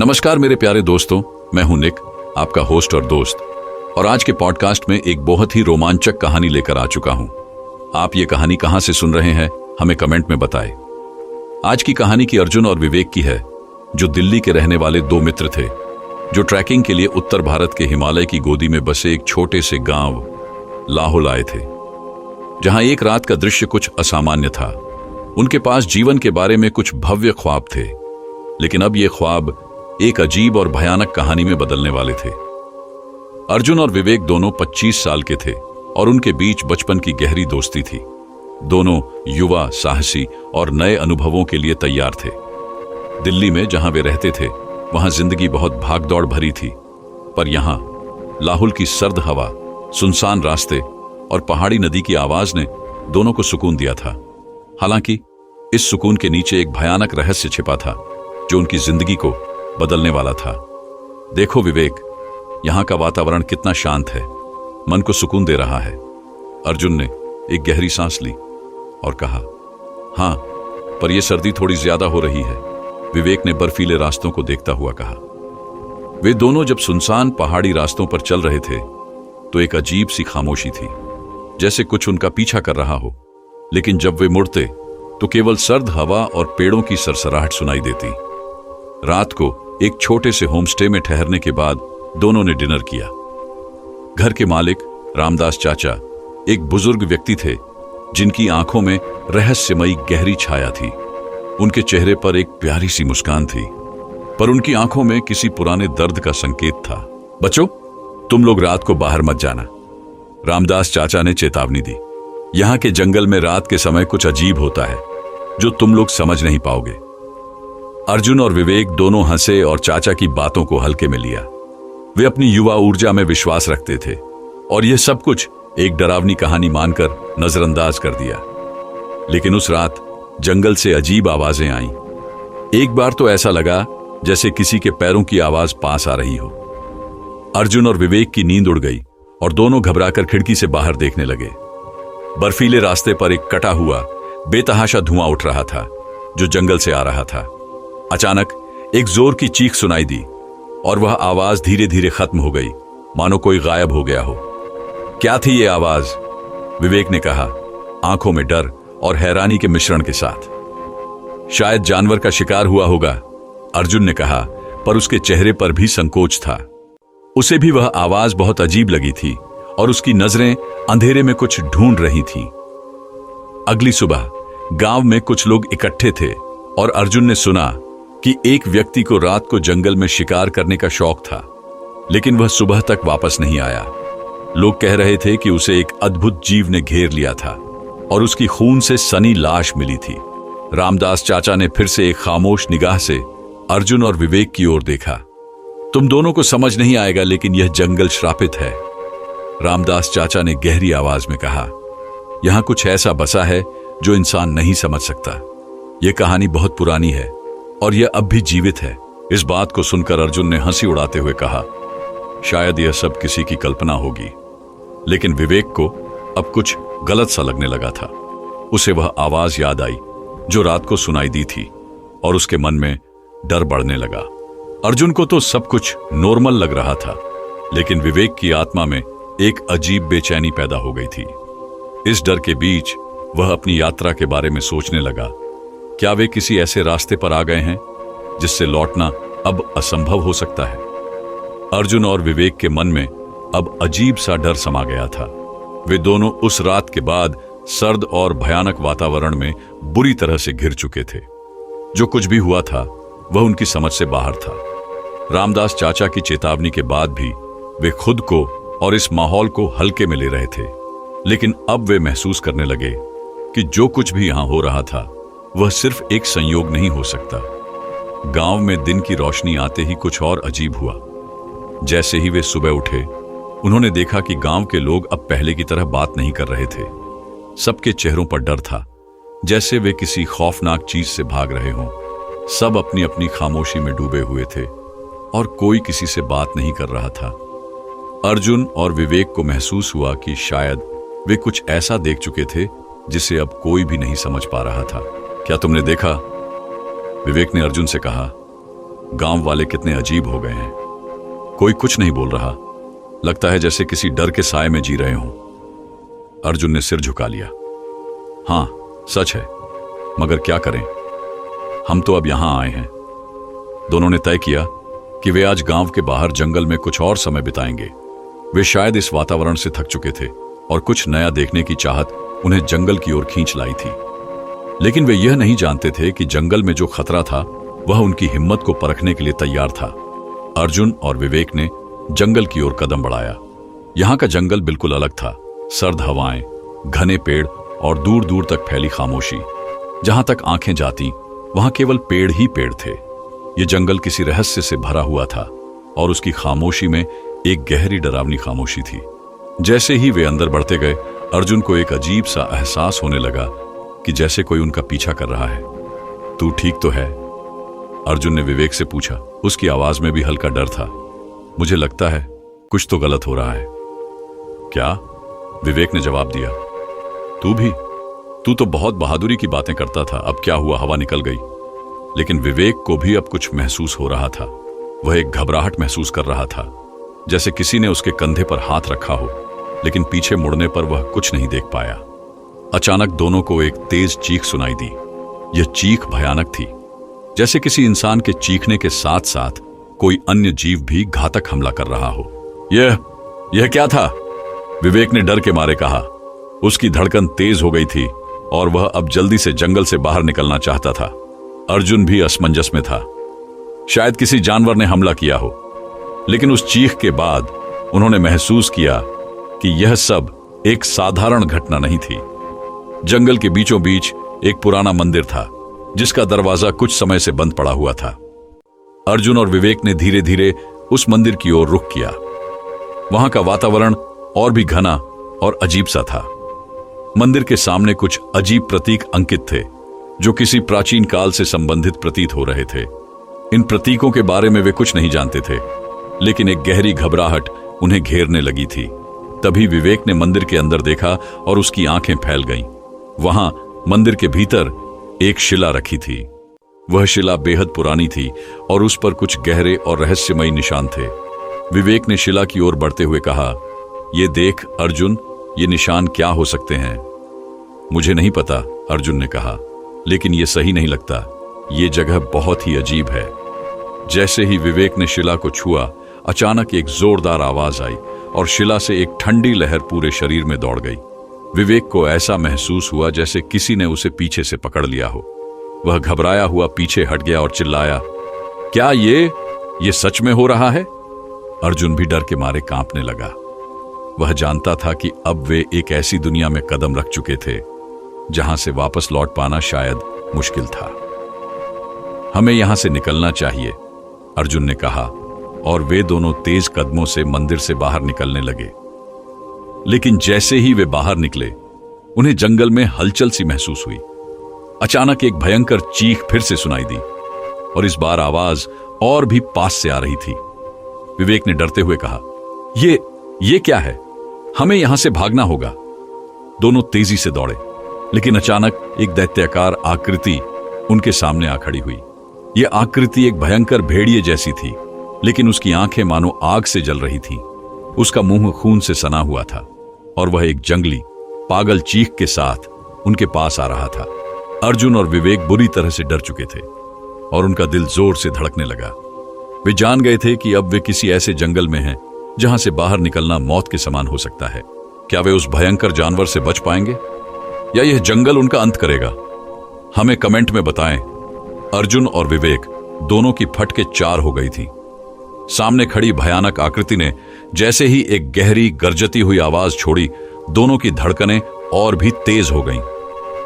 नमस्कार मेरे प्यारे दोस्तों, मैं हूं निक, आपका होस्ट और दोस्त। और आज के पॉडकास्ट में एक बहुत ही रोमांचक कहानी लेकर आ चुका हूं। आप ये कहानी कहां से सुन रहे हैं हमें कमेंट में बताएं। आज की कहानी की अर्जुन और विवेक की है, जो दिल्ली के रहने वाले दो मित्र थे, जो ट्रैकिंग के लिए उत्तर भारत के हिमालय की गोदी में बसे एक छोटे से गांव लाहौल आए थे, जहां एक रात का दृश्य कुछ असामान्य था। उनके पास जीवन के बारे में कुछ भव्य ख्वाब थे, लेकिन अब ये ख्वाब एक अजीब और भयानक कहानी में बदलने वाले थे। अर्जुन और विवेक दोनों 25 साल के थे और उनके बीच बचपन की गहरी दोस्ती थी। दोनों युवा, साहसी और नए अनुभवों के लिए तैयार थे। दिल्ली में जहां वे रहते थे, वहां जिंदगी बहुत भागदौड़ भरी थी, पर यहां लाहौल की सर्द हवा, सुनसान रास्ते और पहाड़ी नदी की आवाज ने दोनों को सुकून दिया था। हालांकि इस सुकून के नीचे एक भयानक रहस्य छिपा था, जो उनकी जिंदगी को बदलने वाला था। देखो विवेक, यहां का वातावरण कितना शांत है, मन को सुकून दे रहा है। अर्जुन ने एक गहरी सांस ली और कहा, हां, पर यह सर्दी थोड़ी ज्यादा हो रही है। विवेक ने बर्फीले रास्तों को देखता हुआ कहा। वे दोनों जब सुनसान पहाड़ी रास्तों पर चल रहे थे, तो एक अजीब सी खामोशी थी, जैसे कुछ उनका पीछा कर रहा हो। लेकिन जब वे मुड़ते, तो केवल सर्द हवा और पेड़ों की सरसराहट सुनाई देती। रात को एक छोटे से होमस्टे में ठहरने के बाद दोनों ने डिनर किया। घर के मालिक रामदास चाचा एक बुजुर्ग व्यक्ति थे, जिनकी आंखों में रहस्यमयी गहरी छाया थी। उनके चेहरे पर एक प्यारी सी मुस्कान थी, पर उनकी आंखों में किसी पुराने दर्द का संकेत था। बच्चों, तुम लोग रात को बाहर मत जाना, रामदास चाचा ने चेतावनी दी। यहां के जंगल में रात के समय कुछ अजीब होता है, जो तुम लोग समझ नहीं पाओगे। अर्जुन और विवेक दोनों हंसे और चाचा की बातों को हल्के में लिया। वे अपनी युवा ऊर्जा में विश्वास रखते थे और यह सब कुछ एक डरावनी कहानी मानकर नजरअंदाज कर दिया। लेकिन उस रात जंगल से अजीब आवाजें आईं। एक बार तो ऐसा लगा जैसे किसी के पैरों की आवाज पास आ रही हो। अर्जुन और विवेक की नींद उड़ गई और दोनों घबराकर खिड़की से बाहर देखने लगे। बर्फीले रास्ते पर एक कटा हुआ बेतहाशा धुआं उठ रहा था, जो जंगल से आ रहा था। अचानक एक जोर की चीख सुनाई दी और वह आवाज धीरे धीरे खत्म हो गई, मानो कोई गायब हो गया हो। क्या थी ये आवाज? विवेक ने कहा, आंखों में डर और हैरानी के मिश्रण के साथ। शायद जानवर का शिकार हुआ होगा, अर्जुन ने कहा, पर उसके चेहरे पर भी संकोच था। उसे भी वह आवाज बहुत अजीब लगी थी और उसकी नजरें अंधेरे में कुछ ढूंढ रही थीं। अगली सुबह गांव में कुछ लोग इकट्ठे थे और अर्जुन ने सुना कि एक व्यक्ति को रात को जंगल में शिकार करने का शौक था, लेकिन वह सुबह तक वापस नहीं आया। लोग कह रहे थे कि उसे एक अद्भुत जीव ने घेर लिया था और उसकी खून से सनी लाश मिली थी। रामदास चाचा ने फिर से एक खामोश निगाह से अर्जुन और विवेक की ओर देखा। तुम दोनों को समझ नहीं आएगा, लेकिन यह जंगल श्रापित है, रामदास चाचा ने गहरी आवाज में कहा। यहां कुछ ऐसा बसा है जो इंसान नहीं समझ सकता। यह कहानी बहुत पुरानी है और यह अब भी जीवित है। इस बात को सुनकर अर्जुन ने हंसी उड़ाते हुए कहा, शायद यह सब किसी की कल्पना होगी। लेकिन विवेक को अब कुछ गलत सा लगने लगा था। उसे वह आवाज याद आई जो रात को सुनाई दी थी और उसके मन में डर बढ़ने लगा। अर्जुन को तो सब कुछ नॉर्मल लग रहा था, लेकिन विवेक की आत्मा में एक अजीब बेचैनी पैदा हो गई थी। इस डर के बीच वह अपनी यात्रा के बारे में सोचने लगा। क्या वे किसी ऐसे रास्ते पर आ गए हैं जिससे लौटना अब असंभव हो सकता है? अर्जुन और विवेक के मन में अब अजीब सा डर समा गया था। वे दोनों उस रात के बाद सर्द और भयानक वातावरण में बुरी तरह से घिर चुके थे। जो कुछ भी हुआ था वह उनकी समझ से बाहर था। रामदास चाचा की चेतावनी के बाद भी वे खुद को और इस माहौल को हल्के में ले रहे थे, लेकिन अब वे महसूस करने लगे कि जो कुछ भी यहां हो रहा था वह सिर्फ एक संयोग नहीं हो सकता। गांव में दिन की रोशनी आते ही कुछ और अजीब हुआ। जैसे ही वे सुबह उठे, उन्होंने देखा कि गांव के लोग अब पहले की तरह बात नहीं कर रहे थे। सबके चेहरों पर डर था, जैसे वे किसी खौफनाक चीज से भाग रहे हों। सब अपनी अपनी खामोशी में डूबे हुए थे और कोई किसी से बात नहीं कर रहा था। अर्जुन और विवेक को महसूस हुआ कि शायद वे कुछ ऐसा देख चुके थे जिसे अब कोई भी नहीं समझ पा रहा था। क्या तुमने देखा? विवेक ने अर्जुन से कहा। गांव वाले कितने अजीब हो गए हैं। कोई कुछ नहीं बोल रहा, लगता है जैसे किसी डर के साए में जी रहे हों। अर्जुन ने सिर झुका लिया। हां, सच है, मगर क्या करें, हम तो अब यहां आए हैं। दोनों ने तय किया कि वे आज गांव के बाहर जंगल में कुछ और समय बिताएंगे। वे शायद इस वातावरण से थक चुके थे और कुछ नया देखने की चाहत उन्हें जंगल की ओर खींच लाई थी। लेकिन वे यह नहीं जानते थे कि जंगल में जो खतरा था वह उनकी हिम्मत को परखने के लिए तैयार था। अर्जुन और विवेक ने जंगल की ओर कदम बढ़ाया। यहां का जंगल बिल्कुल अलग था। सर्द हवाएं, घने पेड़ और दूर दूर तक फैली खामोशी। जहां तक आंखें जाती वहां केवल पेड़ ही पेड़ थे। ये जंगल किसी रहस्य से भरा हुआ था और उसकी खामोशी में एक गहरी डरावनी खामोशी थी। जैसे ही वे अंदर बढ़ते गए, अर्जुन को एक अजीब सा एहसास होने लगा कि जैसे कोई उनका पीछा कर रहा है। तू ठीक तो है? अर्जुन ने विवेक से पूछा। उसकी आवाज में भी हल्का डर था। मुझे लगता है कुछ तो गलत हो रहा है। क्या? विवेक ने जवाब दिया। तू तो बहुत बहादुरी की बातें करता था, अब क्या हुआ? हवा निकल गई। लेकिन विवेक को भी अब कुछ महसूस हो रहा था। वह एक घबराहट महसूस कर रहा था, जैसे किसी ने उसके कंधे पर हाथ रखा हो, लेकिन पीछे मुड़ने पर वह कुछ नहीं देख पाया। अचानक दोनों को एक तेज चीख सुनाई दी। यह चीख भयानक थी, जैसे किसी इंसान के चीखने के साथ साथ कोई अन्य जीव भी घातक हमला कर रहा हो। यह क्या था? विवेक ने डर के मारे कहा। उसकी धड़कन तेज हो गई थी और वह अब जल्दी से जंगल से बाहर निकलना चाहता था। अर्जुन भी असमंजस में था। शायद किसी जानवर ने हमला किया हो। लेकिन उस चीख के बाद उन्होंने महसूस किया कि यह सब एक साधारण घटना नहीं थी। जंगल के बीचों बीच एक पुराना मंदिर था, जिसका दरवाजा कुछ समय से बंद पड़ा हुआ था। अर्जुन और विवेक ने धीरे धीरे उस मंदिर की ओर रुख किया। वहां का वातावरण और भी घना और अजीब सा था। मंदिर के सामने कुछ अजीब प्रतीक अंकित थे, जो किसी प्राचीन काल से संबंधित प्रतीत हो रहे थे। इन प्रतीकों के बारे में वे कुछ नहीं जानते थे, लेकिन एक गहरी घबराहट उन्हें घेरने लगी थी। तभी विवेक ने मंदिर के अंदर देखा और उसकी आंखें फैल गईं। वहां मंदिर के भीतर एक शिला रखी थी। वह शिला बेहद पुरानी थी और उस पर कुछ गहरे और रहस्यमयी निशान थे। विवेक ने शिला की ओर बढ़ते हुए कहा, "ये देख अर्जुन, ये निशान क्या हो सकते हैं?" "मुझे नहीं पता," अर्जुन ने कहा, "लेकिन ये सही नहीं लगता। ये जगह बहुत ही अजीब है।" जैसे ही विवेक ने शिला को छुआ, अचानक एक जोरदार आवाज आई और शिला से एक ठंडी लहर पूरे शरीर में दौड़ गई। विवेक को ऐसा महसूस हुआ जैसे किसी ने उसे पीछे से पकड़ लिया हो। वह घबराया हुआ पीछे हट गया और चिल्लाया, "क्या ये सच में हो रहा है?" अर्जुन भी डर के मारे कांपने लगा। वह जानता था कि अब वे एक ऐसी दुनिया में कदम रख चुके थे जहां से वापस लौट पाना शायद मुश्किल था। "हमें यहां से निकलना चाहिए," अर्जुन ने कहा, और वे दोनों तेज कदमों से मंदिर से बाहर निकलने लगे। लेकिन जैसे ही वे बाहर निकले, उन्हें जंगल में हलचल सी महसूस हुई। अचानक एक भयंकर चीख फिर से सुनाई दी और इस बार आवाज और भी पास से आ रही थी। विवेक ने डरते हुए कहा, ये क्या है? हमें यहां से भागना होगा। दोनों तेजी से दौड़े, लेकिन अचानक एक दैत्याकार आकृति उनके सामने आ खड़ी हुई। यह आकृति एक भयंकर भेड़िए जैसी थी, लेकिन उसकी आंखें मानो आग से जल रही थीं। उसका मुंह खून से सना हुआ था और वह एक जंगली पागल चीख के साथ उनके पास आ रहा था। अर्जुन और विवेक बुरी तरह से डर चुके थे और उनका दिल जोर से धड़कने लगा। वे जान गए थे कि अब वे किसी ऐसे जंगल में हैं जहां से बाहर निकलना मौत के समान हो सकता है। क्या वे उस भयंकर जानवर से बच पाएंगे या यह जंगल उनका अंत करेगा? हमें कमेंट में बताएं। अर्जुन और विवेक दोनों की फटके चार हो गई थी। सामने खड़ी भयानक आकृति ने जैसे ही एक गहरी गरजती हुई आवाज छोड़ी, दोनों की धड़कनें और भी तेज हो गईं।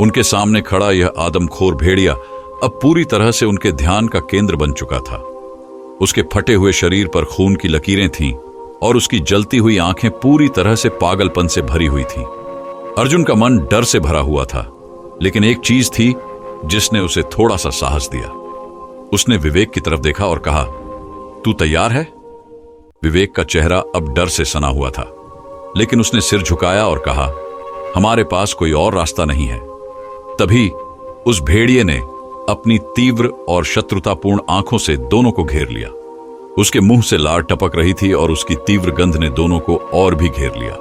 उनके सामने खड़ा यह आदमखोर भेड़िया अब पूरी तरह से उनके ध्यान का केंद्र बन चुका था। उसके फटे हुए शरीर पर खून की लकीरें थीं और उसकी जलती हुई आंखें पूरी तरह से पागलपन से भरी हुई थीं। अर्जुन का मन डर से भरा हुआ था, लेकिन एक चीज थी जिसने उसे थोड़ा सा साहस दिया। उसने विवेक की तरफ देखा और कहा, "तू तैयार है?" विवेक का चेहरा अब डर से सना हुआ था, लेकिन उसने सिर झुकाया और कहा, "हमारे पास कोई और रास्ता नहीं है।" तभी उस भेड़िए ने अपनी तीव्र और शत्रुतापूर्ण आंखों से दोनों को घेर लिया। उसके मुंह से लार टपक रही थी और उसकी तीव्र गंध ने दोनों को और भी घेर लिया।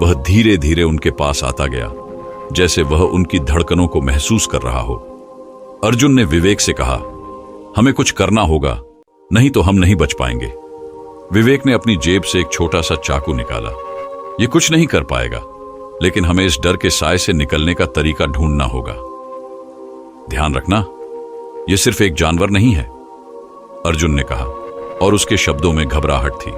वह धीरे धीरे उनके पास आता गया, जैसे वह उनकी धड़कनों को महसूस कर रहा हो। अर्जुन ने विवेक से कहा, हमें कुछ करना होगा, नहीं तो हम नहीं बच पाएंगे। विवेक ने अपनी जेब से एक छोटा सा चाकू निकाला। यह कुछ नहीं कर पाएगा, लेकिन हमें इस डर के साए से निकलने का तरीका ढूंढना होगा। ध्यान रखना, यह सिर्फ एक जानवर नहीं है, अर्जुन ने कहा, और उसके शब्दों में घबराहट थी।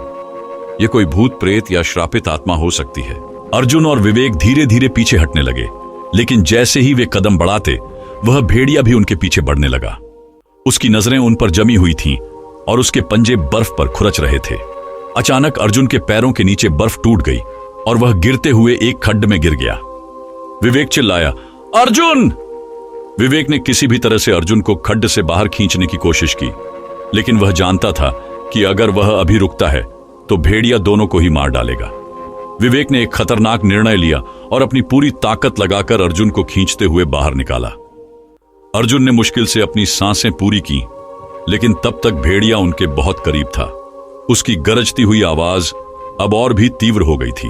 यह कोई भूत प्रेत या श्रापित आत्मा हो सकती है। अर्जुन और विवेक धीरे धीरे पीछे हटने लगे, लेकिन जैसे ही वे कदम बढ़ाते, वह भेड़िया भी उनके पीछे बढ़ने लगा। उसकी नजरें उन पर जमी हुई थीं और उसके पंजे बर्फ पर खुरच रहे थे। अचानक अर्जुन के पैरों के नीचे बर्फ टूट गई और वह गिरते हुए एक खड्ड में गिर गया। विवेक चिल्लाया, अर्जुन! विवेक ने किसी भी तरह से अर्जुन को खड्ड से बाहर खींचने की कोशिश की, लेकिन वह जानता था कि अगर वह अभी रुकता है तो भेड़िया दोनों को ही मार डालेगा। विवेक ने एक खतरनाक निर्णय लिया और अपनी पूरी ताकत लगाकर अर्जुन को खींचते हुए बाहर निकाला। अर्जुन ने मुश्किल से अपनी सांसें पूरी की, लेकिन तब तक भेड़िया उनके बहुत करीब था। उसकी गरजती हुई आवाज अब और भी तीव्र हो गई थी।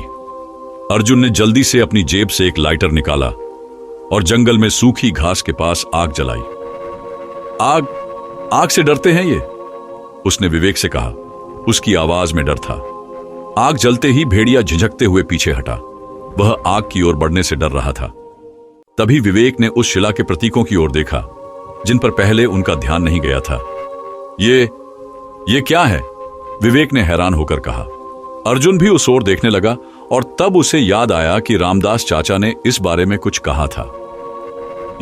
अर्जुन ने जल्दी से अपनी जेब से एक लाइटर निकाला और जंगल में सूखी घास के पास आग जलाई। आग से डरते हैं ये? उसने विवेक से कहा। उसकी आवाज में डर था। आग जलते ही भेड़िया झिझकते हुए पीछे हटा। वह आग की ओर बढ़ने से डर रहा था। तभी विवेक ने उस शिला के प्रतीकों की ओर देखा, जिन पर पहले उनका ध्यान नहीं गया था। ये क्या है? विवेक ने हैरान होकर कहा। अर्जुन भी उस ओर देखने लगा और तब उसे याद आया कि रामदास चाचा ने इस बारे में कुछ कहा था।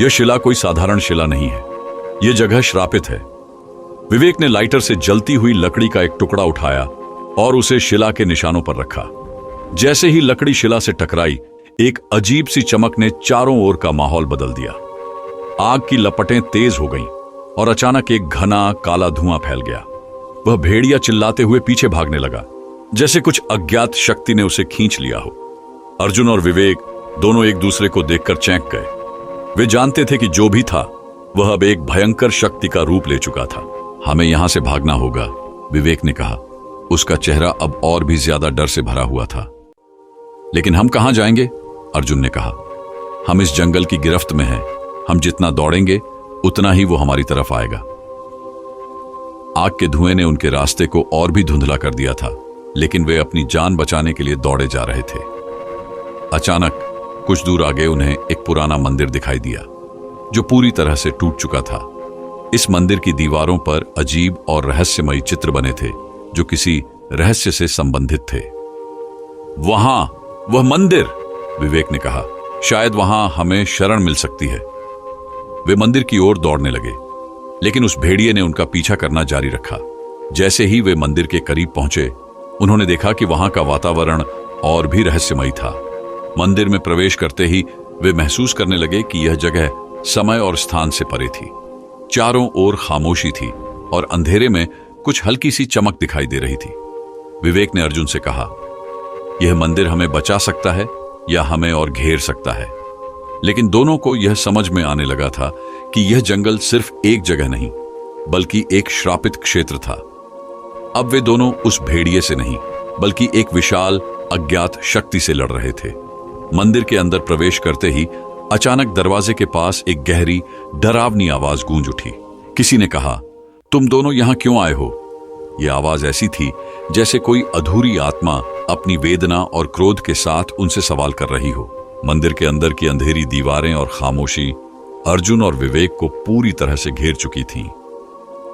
यह शिला कोई साधारण शिला नहीं है, यह जगह श्रापित है। विवेक ने लाइटर से जलती हुई लकड़ी का एक टुकड़ा उठाया और उसे शिला के निशानों पर रखा। जैसे ही लकड़ी शिला से टकराई, एक अजीब सी चमक ने चारों ओर का माहौल बदल दिया। आग की लपटें तेज हो गईं और अचानक एक घना काला धुआं फैल गया। वह भेड़िया चिल्लाते हुए पीछे भागने लगा, जैसे कुछ अज्ञात शक्ति ने उसे खींच लिया हो। अर्जुन और विवेक दोनों एक दूसरे को देखकर चौंक गए। वे जानते थे कि जो भी था वह अब एक भयंकर शक्ति का रूप ले चुका था। हमें यहां से भागना होगा, विवेक ने कहा। उसका चेहरा अब और भी ज्यादा डर से भरा हुआ था। लेकिन हम कहां जाएंगे? अर्जुन ने कहा। हम इस जंगल की गिरफ्त में हैं। हम जितना दौड़ेंगे उतना ही वो हमारी तरफ आएगा। आग के धुएं ने उनके रास्ते को और भी धुंधला कर दिया था, लेकिन वे अपनी जान बचाने के लिए दौड़े जा रहे थे। अचानक कुछ दूर आगे उन्हें एक पुराना मंदिर दिखाई दिया, जो पूरी तरह से टूट चुका था। इस मंदिर की दीवारों पर अजीब और रहस्यमयी चित्र बने थे, जो किसी रहस्य से संबंधित थे। वहां, वह मंदिर, विवेक ने कहा। शायद वहां हमें शरण मिल सकती है। वे मंदिर की ओर दौड़ने लगे, लेकिन उस भेड़िए ने उनका पीछा करना जारी रखा। जैसे ही वे मंदिर के करीब पहुंचे, उन्होंने देखा कि वहां का वातावरण और भी रहस्यमयी था। मंदिर में प्रवेश करते ही वे महसूस करने लगे कि यह जगह समय और स्थान से परे थी। चारों ओर खामोशी थी और अंधेरे में कुछ हल्की सी चमक दिखाई दे रही थी। विवेक ने अर्जुन से कहा, यह मंदिर हमें बचा सकता है या हमें और घेर सकता है। लेकिन दोनों को यह समझ में आने लगा था कि यह जंगल सिर्फ एक जगह नहीं, बल्कि एक श्रापित क्षेत्र था। अब वे दोनों उस भेड़िए से नहीं, बल्कि एक विशाल अज्ञात शक्ति से लड़ रहे थे। मंदिर के अंदर प्रवेश करते ही अचानक दरवाजे के पास एक गहरी, डरावनी आवाज गूंज उठी। किसी ने कहा, तुम दोनों यहां क्यों आए हो? यह आवाज ऐसी थी जैसे कोई अधूरी आत्मा अपनी वेदना और क्रोध के साथ उनसे सवाल कर रही हो। मंदिर के अंदर की अंधेरी दीवारें और खामोशी अर्जुन और विवेक को पूरी तरह से घेर चुकी थीं।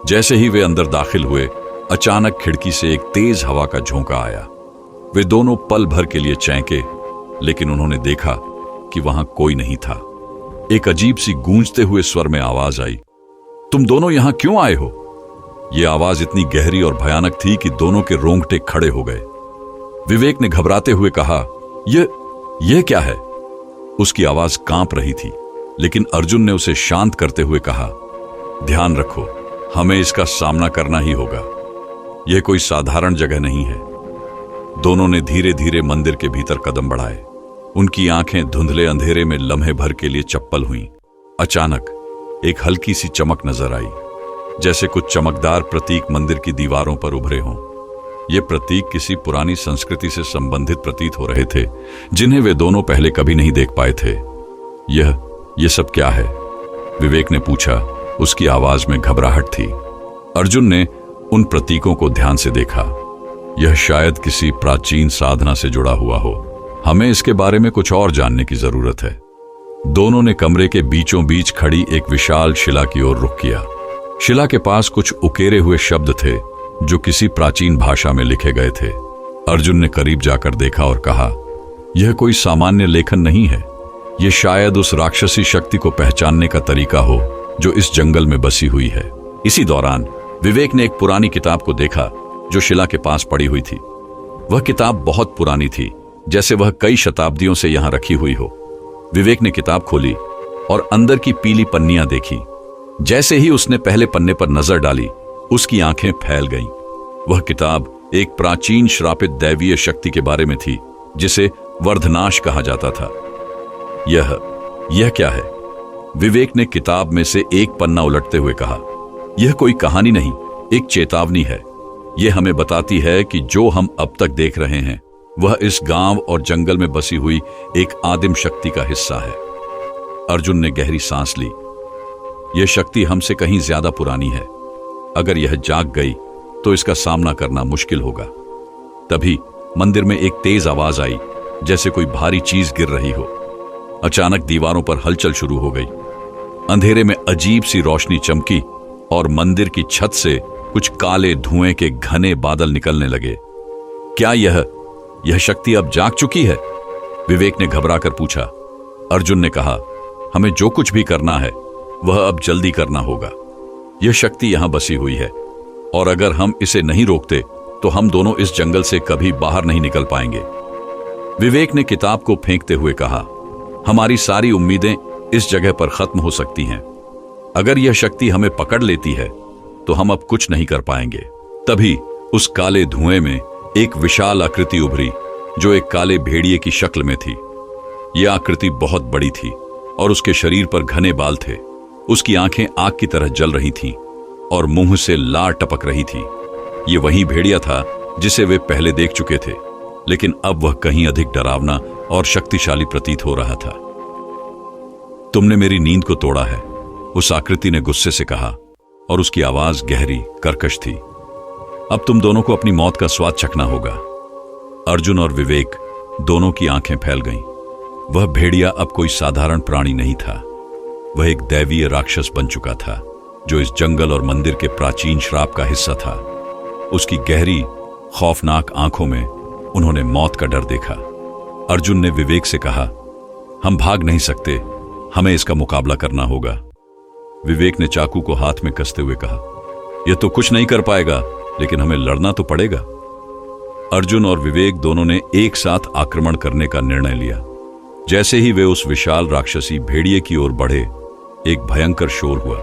जैसे ही वे अंदर दाखिल हुए, अचानक खिड़की से एक तेज हवा का झोंका आया। वे दोनों पल भर के लिए चौंके, लेकिन उन्होंने देखा कि वहां कोई नहीं था। एक अजीब सी गूंजते हुए स्वर में आवाज आई, तुम दोनों यहां क्यों आए हो? यह आवाज इतनी गहरी और भयानक थी कि दोनों के रोंगटे खड़े हो गए। विवेक ने घबराते हुए कहा, यह क्या है? उसकी आवाज कांप रही थी, लेकिन अर्जुन ने उसे शांत करते हुए कहा, ध्यान रखो, हमें इसका सामना करना ही होगा। यह कोई साधारण जगह नहीं है। दोनों ने धीरे धीरे मंदिर के भीतर कदम बढ़ाए। उनकी आंखें धुंधले अंधेरे में लम्हे भर के लिए चप्पल हुईं। अचानक एक हल्की सी चमक नजर आई, जैसे कुछ चमकदार प्रतीक मंदिर की दीवारों पर उभरे हों। ये प्रतीक किसी पुरानी संस्कृति से संबंधित प्रतीत हो रहे थे, जिन्हें वे दोनों पहले कभी नहीं देख पाए थे। ये सब क्या है? विवेक ने पूछा। उसकी आवाज में घबराहट थी। अर्जुन ने उन प्रतीकों को ध्यान से देखा। यह शायद किसी प्राचीन साधना से जुड़ा हुआ हो। हमें इसके बारे में कुछ और जानने की जरूरत है। दोनों ने कमरे के बीचों बीच खड़ी एक विशाल शिला की ओर रुख किया। शिला के पास कुछ उकेरे हुए शब्द थे जो किसी प्राचीन भाषा में लिखे गए थे। अर्जुन ने करीब जाकर देखा और कहा, यह कोई सामान्य लेखन नहीं है। यह शायद उस राक्षसी शक्ति को पहचानने का तरीका हो जो इस जंगल में बसी हुई है। इसी दौरान विवेक ने एक पुरानी किताब को देखा जो शिला के पास पड़ी हुई थी। वह किताब बहुत पुरानी थी, जैसे वह कई शताब्दियों से यहां रखी हुई हो। विवेक ने किताब खोली और अंदर की पीली पन्नियां देखी। जैसे ही उसने पहले पन्ने पर नजर डाली, उसकी आंखें फैल गईं। वह किताब एक प्राचीन श्रापित दैवीय शक्ति के बारे में थी, जिसे वर्धनाश कहा जाता था। यह क्या है? विवेक ने किताब में से एक पन्ना उलटते हुए कहा, यह कोई कहानी नहीं, एक चेतावनी है। यह हमें बताती है कि जो हम अब तक देख रहे हैं वह इस गांव और जंगल में बसी हुई एक आदिम शक्ति का हिस्सा है। अर्जुन ने गहरी सांस ली। यह शक्ति हमसे कहीं ज्यादा पुरानी है। अगर यह जाग गई तो इसका सामना करना मुश्किल होगा। तभी मंदिर में एक तेज आवाज आई, जैसे कोई भारी चीज गिर रही हो। अचानक दीवारों पर हलचल शुरू हो गई। अंधेरे में अजीब सी रोशनी चमकी और मंदिर की छत से कुछ काले धुएं के घने बादल निकलने लगे। क्या यह शक्ति अब जाग चुकी है? विवेक ने घबराकर पूछा। अर्जुन ने कहा, हमें जो कुछ भी करना है वह अब जल्दी करना होगा। यह शक्ति यहां बसी हुई है और अगर हम इसे नहीं रोकते तो हम दोनों इस जंगल से कभी बाहर नहीं निकल पाएंगे। विवेक ने किताब को फेंकते हुए कहा, हमारी सारी उम्मीदें इस जगह पर खत्म हो सकती हैं। अगर यह शक्ति हमें पकड़ लेती है तो हम अब कुछ नहीं कर पाएंगे। तभी उस काले धुएं में एक विशाल आकृति उभरी जो एक काले भेड़िए की शक्ल में थी। यह आकृति बहुत बड़ी थी और उसके शरीर पर घने बाल थे। उसकी आंखें आग की तरह जल रही थीं और मुंह से लार टपक रही थी। यह वही भेड़िया था जिसे वे पहले देख चुके थे, लेकिन अब वह कहीं अधिक डरावना और शक्तिशाली प्रतीत हो रहा था। तुमने मेरी नींद को तोड़ा है, उस आकृति ने गुस्से से कहा और उसकी आवाज गहरी, कर्कश थी। अब तुम दोनों को अपनी मौत का स्वाद चखना होगा। अर्जुन और विवेक दोनों की आंखें फैल गईं। वह भेड़िया अब कोई साधारण प्राणी नहीं था। वह एक दैवीय राक्षस बन चुका था जो इस जंगल और मंदिर के प्राचीन श्राप का हिस्सा था। उसकी गहरी, खौफनाक आंखों में उन्होंने मौत का डर देखा। अर्जुन ने विवेक से कहा, हम भाग नहीं सकते, हमें इसका मुकाबला करना होगा। विवेक ने चाकू को हाथ में कसते हुए कहा, यह तो कुछ नहीं कर पाएगा, लेकिन हमें लड़ना तो पड़ेगा। अर्जुन और विवेक दोनों ने एक साथ आक्रमण करने का निर्णय लिया। जैसे ही वे उस विशाल राक्षसी भेड़िए की ओर बढ़े, एक भयंकर शोर हुआ।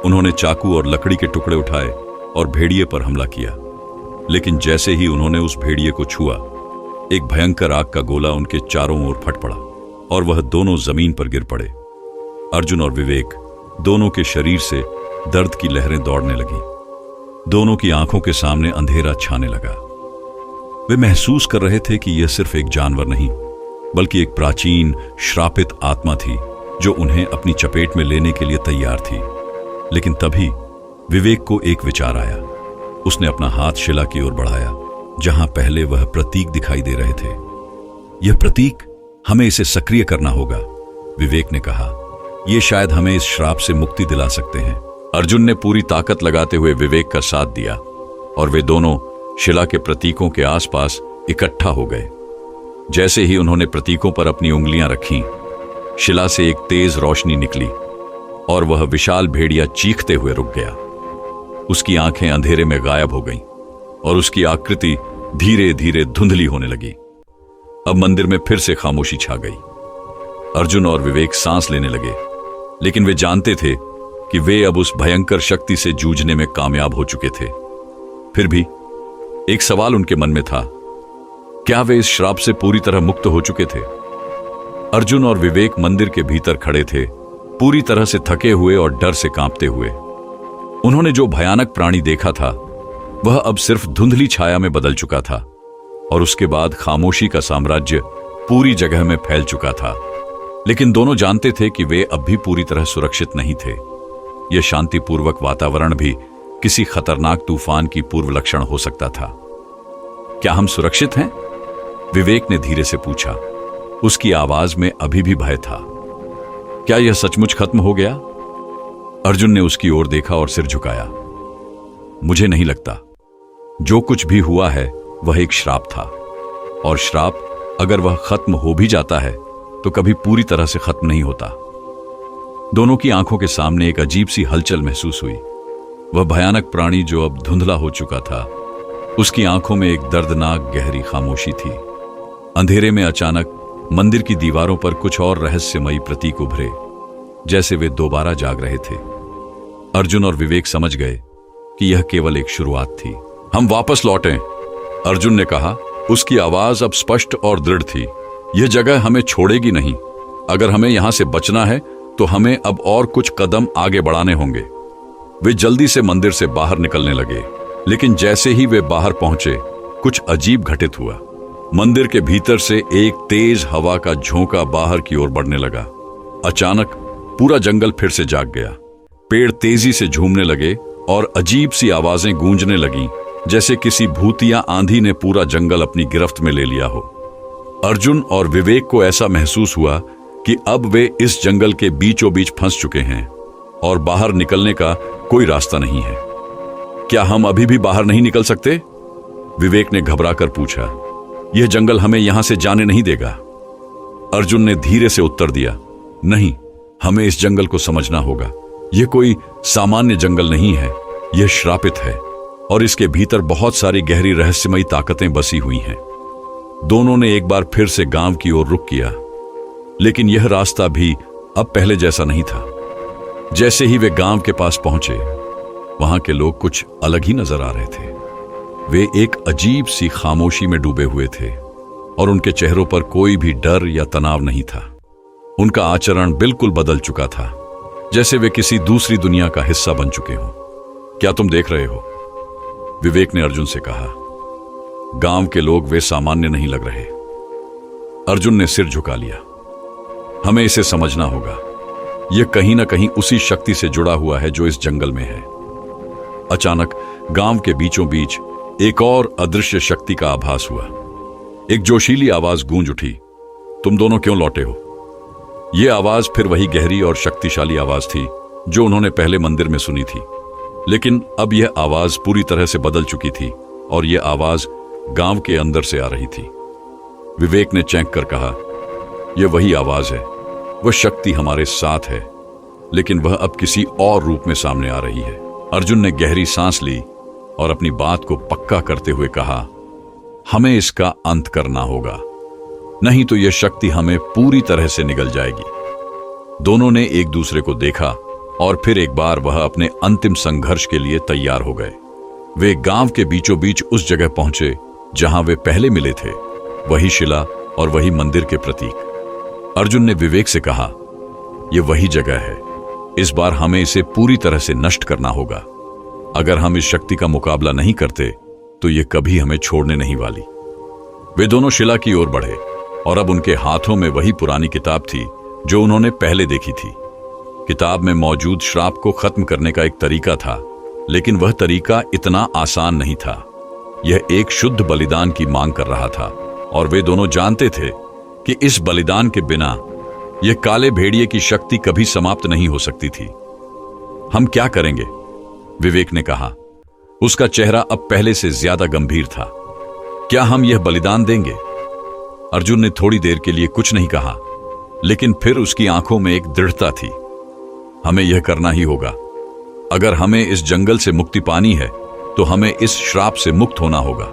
उन्होंने चाकू और लकड़ी के टुकड़े उठाए और भेड़िए पर हमला किया। लेकिन जैसे ही उन्होंने उस भेड़िए को छुआ, एक भयंकर आग का गोला उनके चारों ओर फट पड़ा और वह दोनों जमीन पर गिर पड़े। अर्जुन और विवेक दोनों के शरीर से दर्द की लहरें दौड़ने लगी। दोनों की आंखों के सामने अंधेरा छाने लगा। वे महसूस कर रहे थे कि यह सिर्फ एक जानवर नहीं, बल्कि एक प्राचीन श्रापित आत्मा थी जो उन्हें अपनी चपेट में लेने के लिए तैयार थी। लेकिन तभी विवेक को एक विचार आया। उसने अपना हाथ शिला की ओर बढ़ाया जहां पहले वह प्रतीक दिखाई दे रहे थे। यह प्रतीक, हमें इसे सक्रिय करना होगा, विवेक ने कहा। यह शायद हमें इस श्राप से मुक्ति दिला सकते हैं। अर्जुन ने पूरी ताकत लगाते हुए विवेक का साथ दिया और वे दोनों शिला के प्रतीकों के आसपास इकट्ठा हो गए। जैसे ही उन्होंने प्रतीकों पर अपनी उंगलियां रखीं, शिला से एक तेज रोशनी निकली और वह विशाल भेड़िया चीखते हुए रुक गया। उसकी आंखें अंधेरे में गायब हो गईं और उसकी आकृति धीरे धीरे धुंधली होने लगी। अब मंदिर में फिर से खामोशी छा गई। अर्जुन और विवेक सांस लेने लगे, लेकिन वे जानते थे कि वे अब उस भयंकर शक्ति से जूझने में कामयाब हो चुके थे। फिर भी एक सवाल उनके मन में था, क्या वे इस श्राप से पूरी तरह मुक्त हो चुके थे? अर्जुन और विवेक मंदिर के भीतर खड़े थे पूरी तरह से थके हुए और डर से कांपते हुए। उन्होंने जो भयानक प्राणी देखा था वह अब सिर्फ धुंधली छाया में बदल चुका था, और उसके बाद खामोशी का साम्राज्य पूरी जगह में फैल चुका था। लेकिन दोनों जानते थे कि वे अब भी पूरी तरह सुरक्षित नहीं थे। यह शांतिपूर्वक वातावरण भी किसी खतरनाक तूफान की पूर्व लक्षण हो सकता था। क्या हम सुरक्षित हैं? विवेक ने धीरे से पूछा। उसकी आवाज में अभी भी भय था। क्या यह सचमुच खत्म हो गया? अर्जुन ने उसकी ओर देखा और सिर झुकाया। मुझे नहीं लगता। जो कुछ भी हुआ है वह एक श्राप था, और श्राप अगर वह खत्म हो भी जाता है तो कभी पूरी तरह से खत्म नहीं होता। दोनों की आंखों के सामने एक अजीब सी हलचल महसूस हुई। वह भयानक प्राणी जो अब धुंधला हो चुका था, उसकी आंखों में एक दर्दनाक गहरी खामोशी थी। अंधेरे में अचानक मंदिर की दीवारों पर कुछ और रहस्यमयी प्रतीक उभरे, जैसे वे दोबारा जाग रहे थे। अर्जुन और विवेक समझ गए कि यह केवल एक शुरुआत थी। हम वापस लौटें, अर्जुन ने कहा। उसकी आवाज अब स्पष्ट और दृढ़ थी। यह जगह हमें छोड़ेगी नहीं। अगर हमें यहां से बचना है तो हमें अब और कुछ कदम आगे बढ़ाने होंगे। वे जल्दी से मंदिर से बाहर निकलने लगे, लेकिन जैसे ही वे बाहर पहुंचे कुछ अजीब घटित हुआ। मंदिर के भीतर से एक तेज हवा का झोंका बाहर की ओर बढ़ने लगा। अचानक पूरा जंगल फिर से जाग गया। पेड़ तेजी से झूमने लगे और अजीब सी आवाजें गूंजने लगीं, जैसे किसी भूतिया आंधी ने पूरा जंगल अपनी गिरफ्त में ले लिया हो। अर्जुन और विवेक को ऐसा महसूस हुआ कि अब वे इस जंगल के बीचों बीच फंस चुके हैं और बाहर निकलने का कोई रास्ता नहीं है। क्या हम अभी भी बाहर नहीं निकल सकते? विवेक ने घबराकर पूछा। यह जंगल हमें यहां से जाने नहीं देगा। अर्जुन ने धीरे से उत्तर दिया। नहीं, हमें इस जंगल को समझना होगा। यह कोई सामान्य जंगल नहीं है, यह श्रापित है, और इसके भीतर बहुत सारी गहरी रहस्यमयी ताकतें बसी हुई हैं। दोनों ने एक बार फिर से गांव की ओर रुख किया, लेकिन यह रास्ता भी अब पहले जैसा नहीं था। जैसे ही वे गांव के पास पहुंचे, वहां के लोग कुछ अलग ही नजर आ रहे थे। वे एक अजीब सी खामोशी में डूबे हुए थे, और उनके चेहरों पर कोई भी डर या तनाव नहीं था। उनका आचरण बिल्कुल बदल चुका था, जैसे वे किसी दूसरी दुनिया का हिस्सा बन चुके हों। क्या तुम देख रहे हो? विवेक ने अर्जुन से कहा। गांव के लोग वे सामान्य नहीं लग रहे। अर्जुन ने सिर झुका लिया। हमें इसे समझना होगा। यह कहीं ना कहीं उसी शक्ति से जुड़ा हुआ है जो इस जंगल में है। अचानक गांव के बीचों बीच एक और अदृश्य शक्ति का आभास हुआ। एक जोशीली आवाज गूंज उठी। तुम दोनों क्यों लौटे हो? यह आवाज फिर वही गहरी और शक्तिशाली आवाज थी जो उन्होंने पहले मंदिर में सुनी थी, लेकिन अब यह आवाज पूरी तरह से बदल चुकी थी, और यह आवाज गांव के अंदर से आ रही थी। विवेक ने चैंक कर कहा, यह वही आवाज है। वह शक्ति हमारे साथ है, लेकिन वह अब किसी और रूप में सामने आ रही है। अर्जुन ने गहरी सांस ली और अपनी बात को पक्का करते हुए कहा, हमें इसका अंत करना होगा, नहीं तो यह शक्ति हमें पूरी तरह से निगल जाएगी। दोनों ने एक दूसरे को देखा और फिर एक बार वह अपने अंतिम संघर्ष के लिए तैयार हो गए। वे गांव के बीचों बीच उस जगह पहुंचे जहां वे पहले मिले थे, वही शिला और वही मंदिर के प्रतीक। अर्जुन ने विवेक से कहा, यह वही जगह है। इस बार हमें इसे पूरी तरह से नष्ट करना होगा। अगर हम इस शक्ति का मुकाबला नहीं करते तो यह कभी हमें छोड़ने नहीं वाली। वे दोनों शिला की ओर बढ़े, और अब उनके हाथों में वही पुरानी किताब थी जो उन्होंने पहले देखी थी। किताब में मौजूद श्राप को खत्म करने का एक तरीका था, लेकिन वह तरीका इतना आसान नहीं था। यह एक शुद्ध बलिदान की मांग कर रहा था, और वे दोनों जानते थे कि इस बलिदान के बिना यह काले भेड़िए की शक्ति कभी समाप्त नहीं हो सकती थी। हम क्या करेंगे? विवेक ने कहा। उसका चेहरा अब पहले से ज्यादा गंभीर था। क्या हम यह बलिदान देंगे? अर्जुन ने थोड़ी देर के लिए कुछ नहीं कहा, लेकिन फिर उसकी आंखों में एक दृढ़ता थी। हमें यह करना ही होगा। अगर हमें इस जंगल से मुक्ति पानी है तो हमें इस श्राप से मुक्त होना होगा।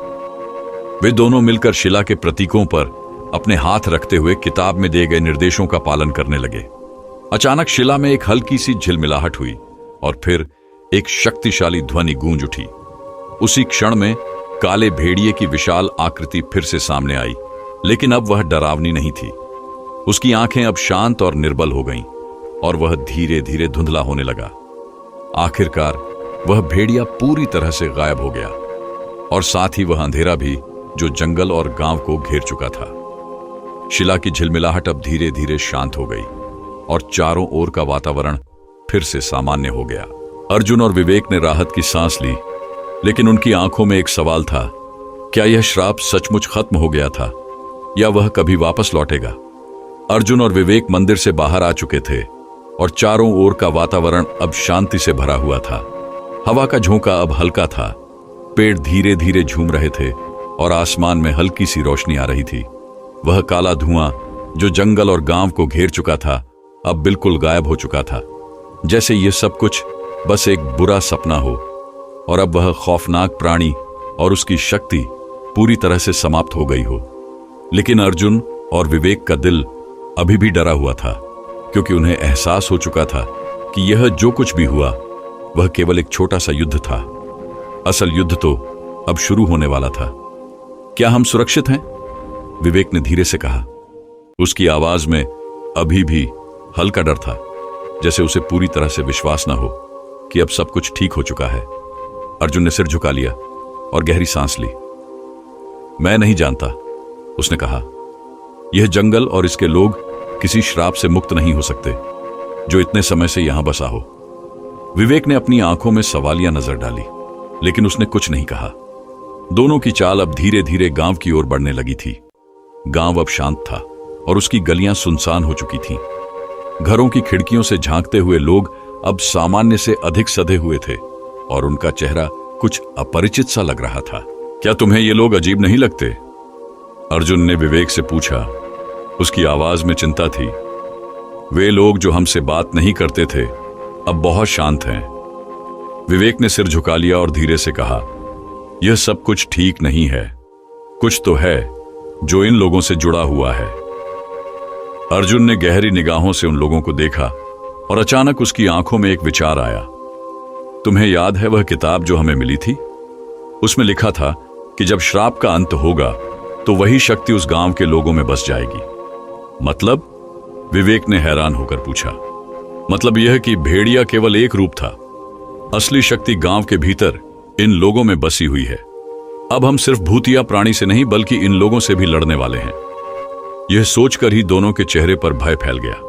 वे दोनों मिलकर शिला के प्रतीकों पर अपने हाथ रखते हुए किताब में दिए गए निर्देशों का पालन करने लगे। अचानक शिला में एक हल्की सी झिलमिलाहट हुई, और फिर एक शक्तिशाली ध्वनि गूंज उठी। उसी क्षण में काले भेड़िए की विशाल आकृति फिर से सामने आई, लेकिन अब वह डरावनी नहीं थी। उसकी आंखें अब शांत और निर्बल हो गईं, और वह धीरे धीरे धुंधला होने लगा। आखिरकार वह भेड़िया पूरी तरह से गायब हो गया और साथ ही वह अंधेरा भी जो जंगल और गांव को घेर चुका था। शिला की झिलमिलाहट अब धीरे धीरे शांत हो गई और चारों ओर का वातावरण फिर से सामान्य हो गया। अर्जुन और विवेक ने राहत की सांस ली, लेकिन उनकी आंखों में एक सवाल था, क्या यह श्राप सचमुच खत्म हो गया था या वह कभी वापस लौटेगा? अर्जुन और विवेक मंदिर से बाहर आ चुके थे और चारों ओर का वातावरण अब शांति से भरा हुआ था। हवा का झोंका अब हल्का था, पेड़ धीरे धीरे झूम रहे थे और आसमान में हल्की सी रोशनी आ रही थी। वह काला धुआं जो जंगल और गांव को घेर चुका था अब बिल्कुल गायब हो चुका था, जैसे ये सब कुछ बस एक बुरा सपना हो और अब वह खौफनाक प्राणी और उसकी शक्ति पूरी तरह से समाप्त हो गई हो। लेकिन अर्जुन और विवेक का दिल अभी भी डरा हुआ था, क्योंकि उन्हें एहसास हो चुका था कि यह जो कुछ भी हुआ वह केवल एक छोटा सा युद्ध था। असल युद्ध तो अब शुरू होने वाला था। क्या हम सुरक्षित हैं? विवेक ने धीरे से कहा। उसकी आवाज में अभी भी हल्का डर था, जैसे उसे पूरी तरह से विश्वास न हो कि अब सब कुछ ठीक हो चुका है। अर्जुन ने सिर झुका लिया और गहरी सांस ली। मैं नहीं जानता, उसने कहा। यह जंगल और इसके लोग किसी श्राप से मुक्त नहीं हो सकते जो इतने समय से यहां बसा हो। विवेक ने अपनी आंखों में सवालिया नजर डाली, लेकिन उसने कुछ नहीं कहा। दोनों की चाल अब धीरे धीरे गांव की ओर बढ़ने लगी थी। गांव अब शांत था और उसकी गलियां सुनसान हो चुकी थीं। घरों की खिड़कियों से झांकते हुए लोग अब सामान्य से अधिक सधे हुए थे और उनका चेहरा कुछ अपरिचित सा लग रहा था। क्या तुम्हें ये लोग अजीब नहीं लगते? अर्जुन ने विवेक से पूछा। उसकी आवाज में चिंता थी। वे लोग जो हमसे बात नहीं करते थे अब बहुत शांत हैं। विवेक ने सिर झुका लिया और धीरे से कहा, यह सब कुछ ठीक नहीं है। कुछ तो है जो इन लोगों से जुड़ा हुआ है। अर्जुन ने गहरी निगाहों से उन लोगों को देखा और अचानक उसकी आंखों में एक विचार आया। तुम्हें याद है वह किताब जो हमें मिली थी? उसमें लिखा था कि जब श्राप का अंत होगा तो वही शक्ति उस गांव के लोगों में बस जाएगी। मतलब? विवेक ने हैरान होकर पूछा। मतलब यह कि भेड़िया केवल एक रूप था। असली शक्ति गांव के भीतर इन लोगों में बसी हुई है। अब हम सिर्फ भूतिया प्राणी से नहीं बल्कि इन लोगों से भी लड़ने वाले हैं। यह सोचकर ही दोनों के चेहरे पर भय फैल गया।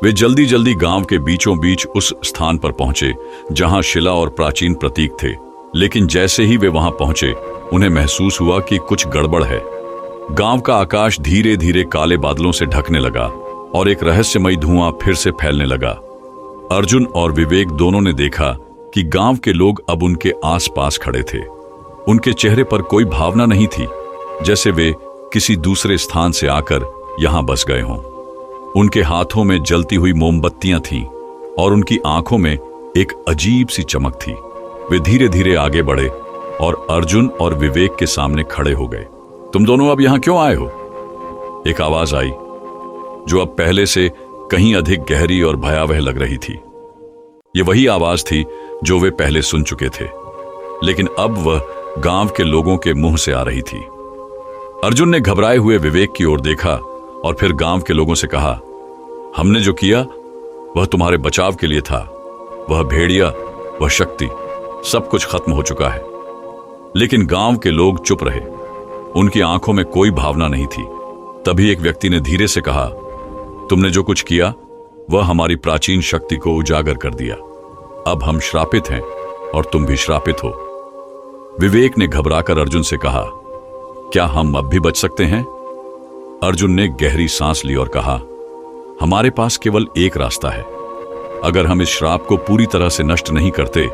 वे जल्दी जल्दी गांव के बीचों बीच उस स्थान पर पहुंचे जहां शिला और प्राचीन प्रतीक थे। लेकिन जैसे ही वे वहां पहुंचे उन्हें महसूस हुआ कि कुछ गड़बड़ है। गांव का आकाश धीरे धीरे काले बादलों से ढकने लगा और एक रहस्यमयी धुआं फिर से फैलने लगा। अर्जुन और विवेक दोनों ने देखा कि गांव के लोग अब उनके आसपास खड़े थे। उनके चेहरे पर कोई भावना नहीं थी, जैसे वे किसी दूसरे स्थान से आकर यहां बस गए हों। उनके हाथों में जलती हुई मोमबत्तियां थीं और उनकी आंखों में एक अजीब सी चमक थी। वे धीरे धीरे आगे बढ़े और अर्जुन और विवेक के सामने खड़े हो गए। तुम दोनों अब यहां क्यों आए हो? एक आवाज आई जो अब पहले से कहीं अधिक गहरी और भयावह लग रही थी। यह वही आवाज थी जो वे पहले सुन चुके थे, लेकिन अब वह गांव के लोगों के मुंह से आ रही थी। अर्जुन ने घबराए हुए विवेक की ओर देखा और फिर गांव के लोगों से कहा, हमने जो किया वह तुम्हारे बचाव के लिए था। वह भेड़िया, वह शक्ति, सब कुछ खत्म हो चुका है। लेकिन गांव के लोग चुप रहे। उनकी आंखों में कोई भावना नहीं थी। तभी एक व्यक्ति ने धीरे से कहा, तुमने जो कुछ किया वह हमारी प्राचीन शक्ति को उजागर कर दिया। अब हम श्रापित हैं और तुम भी श्रापित हो। विवेक ने घबराकर अर्जुन से कहा, क्या हम अब भी बच सकते हैं? अर्जुन ने गहरी सांस ली और कहा, हमारे पास केवल एक रास्ता है। अगर हम इस श्राप को पूरी तरह से नष्ट नहीं करते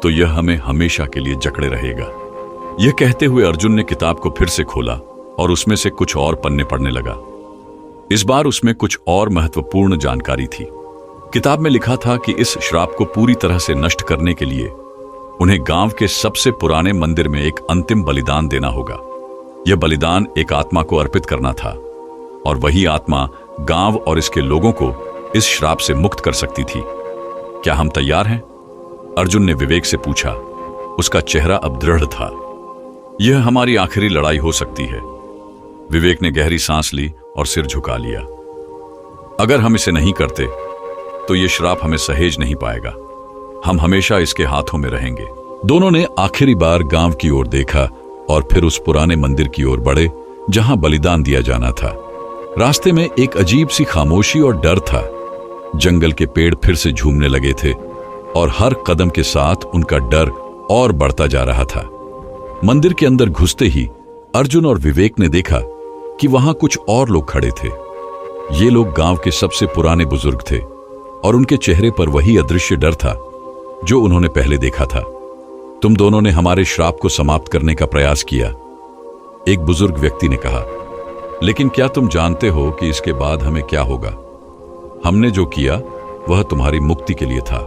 तो यह हमें हमेशा के लिए जकड़े रहेगा। यह कहते हुए अर्जुन ने किताब को फिर से खोला और उसमें से कुछ और पन्ने पढ़ने लगा। इस बार उसमें कुछ और महत्वपूर्ण जानकारी थी। किताब में लिखा था कि इस श्राप को पूरी तरह से नष्ट करने के लिए उन्हें गांव के सबसे पुराने मंदिर में एक अंतिम बलिदान देना होगा। यह बलिदान एक आत्मा को अर्पित करना था और वही आत्मा गांव और इसके लोगों को इस श्राप से मुक्त कर सकती थी। क्या हम तैयार हैं? अर्जुन ने विवेक से पूछा। उसका चेहरा अब दृढ़ था। यह हमारी आखिरी लड़ाई हो सकती है। विवेक ने गहरी सांस ली और सिर झुका लिया। अगर हम इसे नहीं करते तो ये श्राप हमें सहेज नहीं पाएगा। हम हमेशा इसके हाथों में रहेंगे। दोनों ने आखिरी बार गांव की ओर देखा और फिर उस पुराने मंदिर की ओर बढ़े जहां बलिदान दिया जाना था। रास्ते में एक अजीब सी खामोशी और डर था। जंगल के पेड़ फिर से झूमने लगे थे और हर कदम के साथ उनका डर और बढ़ता जा रहा था। मंदिर के अंदर घुसते ही अर्जुन और विवेक ने देखा कि वहां कुछ और लोग खड़े थे। ये लोग गांव के सबसे पुराने बुजुर्ग थे और उनके चेहरे पर वही अदृश्य डर था जो उन्होंने पहले देखा था। तुम दोनों ने हमारे श्राप को समाप्त करने का प्रयास किया, एक बुजुर्ग व्यक्ति ने कहा, लेकिन क्या तुम जानते हो कि इसके बाद हमें क्या होगा? हमने जो किया वह तुम्हारी मुक्ति के लिए था,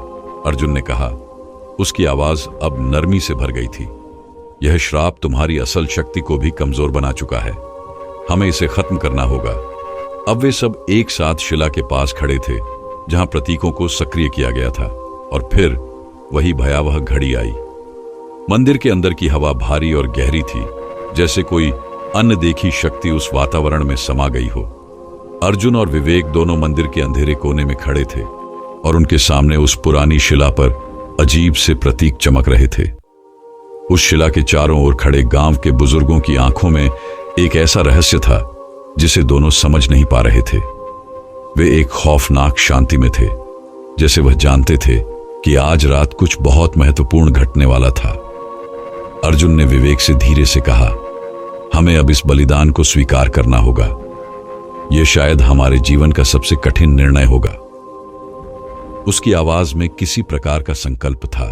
अर्जुन ने कहा। उसकी आवाज अब नरमी से भर गई थी। यह श्राप तुम्हारी असल शक्ति को भी कमजोर बना चुका है। हमें इसे खत्म करना होगा। अब वे सब एक साथ शिला के पास खड़े थे जहां प्रतीकों को सक्रिय किया गया था और फिर वही भयावह घड़ी आई। मंदिर के अंदर की हवा भारी और गहरी थी, जैसे कोई अनदेखी शक्ति उस वातावरण में समा गई हो। अर्जुन और विवेक दोनों मंदिर के अंधेरे कोने में खड़े थे और उनके सामने उस पुरानी शिला पर अजीब से प्रतीक चमक रहे थे। उस शिला के चारों ओर खड़े गांव के बुजुर्गों की आंखों में एक ऐसा रहस्य था जिसे दोनों समझ नहीं पा रहे थे। वे एक खौफनाक शांति में थे, जैसे वह जानते थे कि आज रात कुछ बहुत महत्वपूर्ण घटने वाला था। अर्जुन ने विवेक से धीरे से कहा, हमें अब इस बलिदान को स्वीकार करना होगा। यह शायद हमारे जीवन का सबसे कठिन निर्णय होगा। उसकी आवाज में किसी प्रकार का संकल्प था,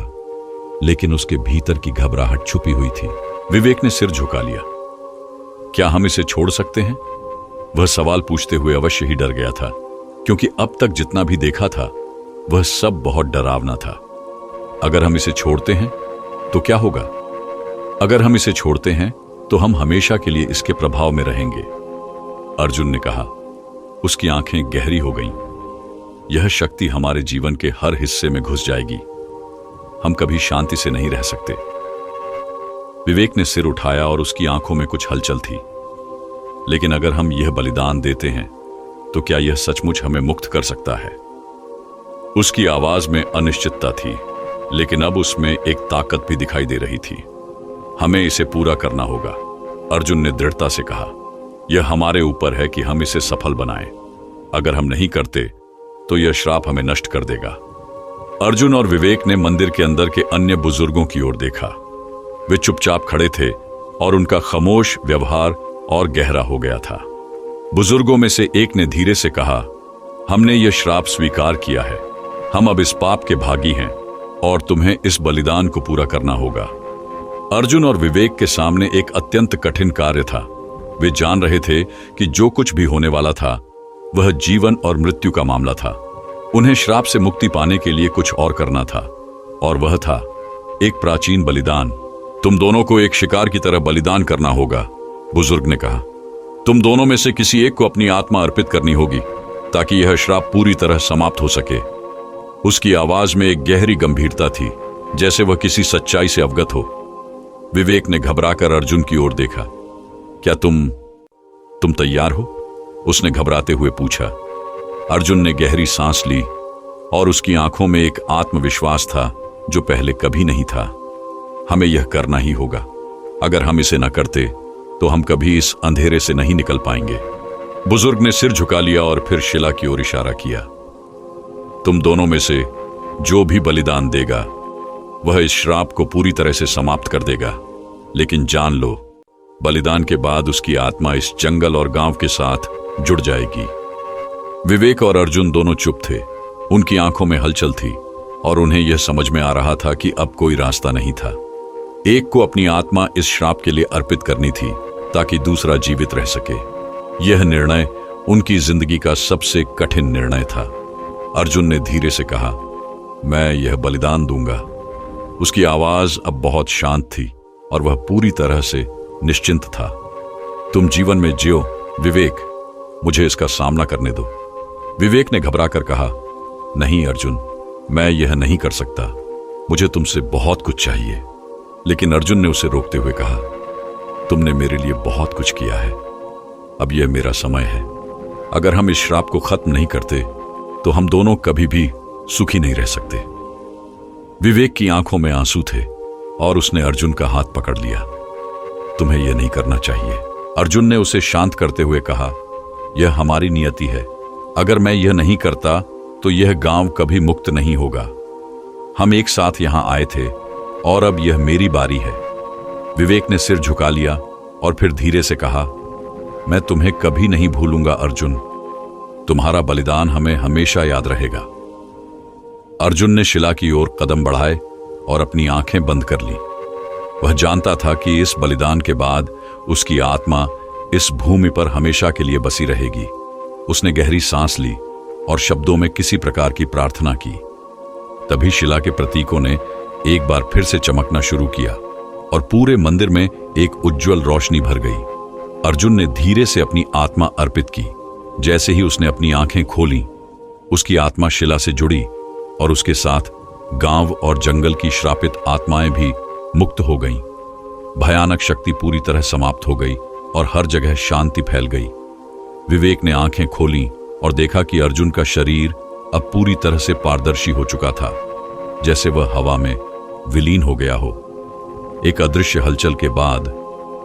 लेकिन उसके भीतर की घबराहट छुपी हुई थी। विवेक ने सिर झुका लिया। क्या हम इसे छोड़ सकते हैं? वह सवाल पूछते हुए अवश्य ही डर गया था, क्योंकि अब तक जितना भी देखा था वह सब बहुत डरावना था। अगर हम इसे छोड़ते हैं तो क्या होगा? अगर हम इसे छोड़ते हैं तो हम हमेशा के लिए इसके प्रभाव में रहेंगे, अर्जुन ने कहा। उसकी आंखें गहरी हो गईं। यह शक्ति हमारे जीवन के हर हिस्से में घुस जाएगी। हम कभी शांति से नहीं रह सकते। विवेक ने सिर उठाया और उसकी आंखों में कुछ हलचल थी। लेकिन अगर हम यह बलिदान देते हैं तो क्या यह सचमुच हमें मुक्त कर सकता है? उसकी आवाज में अनिश्चितता थी, लेकिन अब उसमें एक ताकत भी दिखाई दे रही थी। हमें इसे पूरा करना होगा, अर्जुन ने दृढ़ता से कहा। यह हमारे ऊपर है कि हम इसे सफल बनाएं। अगर हम नहीं करते तो यह श्राप हमें नष्ट कर देगा। अर्जुन और विवेक ने मंदिर के अंदर के अन्य बुजुर्गों की ओर देखा। वे चुपचाप खड़े थे और उनका खामोश व्यवहार और गहरा हो गया था। बुजुर्गों में से एक ने धीरे से कहा, हमने यह श्राप स्वीकार किया है। हम अब इस पाप के भागी हैं और तुम्हें इस बलिदान को पूरा करना होगा। अर्जुन और विवेक के सामने एक अत्यंत कठिन कार्य था। वे जान रहे थे कि जो कुछ भी होने वाला था वह जीवन और मृत्यु का मामला था। उन्हें श्राप से मुक्ति पाने के लिए कुछ और करना था, और वह था एक प्राचीन बलिदान। तुम दोनों को एक शिकार की तरह बलिदान करना होगा, बुजुर्ग ने कहा। तुम दोनों में से किसी एक को अपनी आत्मा अर्पित करनी होगी ताकि यह श्राप पूरी तरह समाप्त हो सके। उसकी आवाज में एक गहरी गंभीरता थी, जैसे वह किसी सच्चाई से अवगत हो। विवेक ने घबराकर अर्जुन की ओर देखा। क्या तुम तैयार हो? उसने घबराते हुए पूछा। अर्जुन ने गहरी सांस ली और उसकी आंखों में एक आत्मविश्वास था जो पहले कभी नहीं था। हमें यह करना ही होगा। अगर हम इसे न करते तो हम कभी इस अंधेरे से नहीं निकल पाएंगे। बुजुर्ग ने सिर झुका लिया और फिर शिला की ओर इशारा किया। तुम दोनों में से जो भी बलिदान देगा वह इस श्राप को पूरी तरह से समाप्त कर देगा। लेकिन जान लो, बलिदान के बाद उसकी आत्मा इस जंगल और गांव के साथ जुड़ जाएगी। विवेक और अर्जुन दोनों चुप थे। उनकी आंखों में हलचल थी और उन्हें यह समझ में आ रहा था कि अब कोई रास्ता नहीं था। एक को अपनी आत्मा इस श्राप के लिए अर्पित करनी थी ताकि दूसरा जीवित रह सके। यह निर्णय उनकी जिंदगी का सबसे कठिन निर्णय था। अर्जुन ने धीरे से कहा, मैं यह बलिदान दूंगा। उसकी आवाज अब बहुत शांत थी और वह पूरी तरह से निश्चिंत था। तुम जीवन में जियो विवेक, मुझे इसका सामना करने दो। विवेक ने घबराकर कहा, नहीं अर्जुन, मैं यह नहीं कर सकता। मुझे तुमसे बहुत कुछ चाहिए। लेकिन अर्जुन ने उसे रोकते हुए कहा, तुमने मेरे लिए बहुत कुछ किया है। अब यह मेरा समय है। अगर हम इस श्राप को खत्म नहीं करते तो हम दोनों कभी भी सुखी नहीं रह सकते। विवेक की आंखों में आंसू थे और उसने अर्जुन का हाथ पकड़ लिया। तुम्हें यह नहीं करना चाहिए, अर्जुन ने उसे शांत करते हुए कहा। यह हमारी नियति है। अगर मैं यह नहीं करता तो यह गांव कभी मुक्त नहीं होगा। हम एक साथ यहां आए थे और अब यह मेरी बारी है। विवेक ने सिर झुका लिया और फिर धीरे से कहा, मैं तुम्हें कभी नहीं भूलूंगा अर्जुन। तुम्हारा बलिदान हमें हमेशा याद रहेगा। अर्जुन ने शिला की ओर कदम बढ़ाए और अपनी आंखें बंद कर ली। वह जानता था कि इस बलिदान के बाद उसकी आत्मा इस भूमि पर हमेशा के लिए बसी रहेगी। उसने गहरी सांस ली और शब्दों में किसी प्रकार की प्रार्थना की। तभी शिला के प्रतीकों ने एक बार फिर से चमकना शुरू किया और पूरे मंदिर में एक उज्जवल रोशनी भर गई। अर्जुन ने धीरे से अपनी आत्मा अर्पित की। जैसे ही उसने अपनी आंखें खोलीं, उसकी आत्मा शिला से जुड़ी और उसके साथ गांव और जंगल की श्रापित आत्माएं भी मुक्त हो गईं। भयानक शक्ति पूरी तरह समाप्त हो गई और हर जगह शांति फैल गई। विवेक ने आंखें खोलीं और देखा कि अर्जुन का शरीर अब पूरी तरह से पारदर्शी हो चुका था, जैसे वह हवा में विलीन हो गया हो। एक अदृश्य हलचल के बाद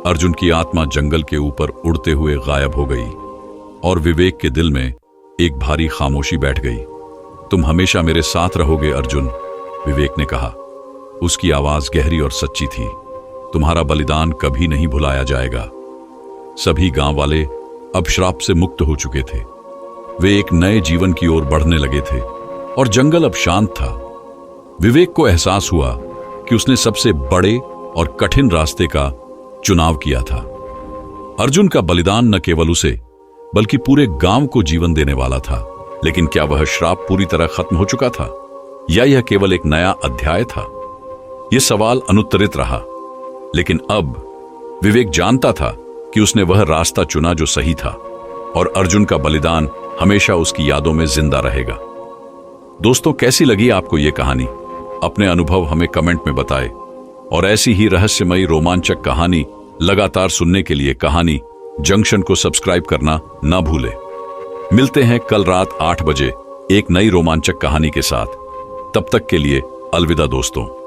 अर्जुन की आत्मा जंगल के ऊपर उड़ते हुए गायब हो गई और विवेक के दिल में एक भारी खामोशी बैठ गई। तुम हमेशा मेरे साथ रहोगे अर्जुन, विवेक ने कहा। उसकी आवाज गहरी और सच्ची थी। तुम्हारा बलिदान कभी नहीं भुलाया जाएगा। सभी गांव वाले अब श्राप से मुक्त हो चुके थे। वे एक नए जीवन की ओर बढ़ने लगे थे और जंगल अब शांत था। विवेक को एहसास हुआ कि उसने सबसे बड़े और कठिन रास्ते का चुनाव किया था। अर्जुन का बलिदान न केवल उसे बल्कि पूरे गांव को जीवन देने वाला था। लेकिन क्या वह श्राप पूरी तरह खत्म हो चुका था या यह केवल एक नया अध्याय था? यह सवाल अनुत्तरित रहा। लेकिन अब विवेक जानता था कि उसने वह रास्ता चुना जो सही था और अर्जुन का बलिदान हमेशा उसकी यादों में जिंदा रहेगा। दोस्तों, कैसी लगी आपको यह कहानी? अपने अनुभव हमें कमेंट में बताएं और ऐसी ही रहस्यमयी रोमांचक कहानी लगातार सुनने के लिए कहानी जंक्शन को सब्सक्राइब करना ना भूलें। मिलते हैं कल रात 8 बजे एक नई रोमांचक कहानी के साथ। तब तक के लिए अलविदा दोस्तों।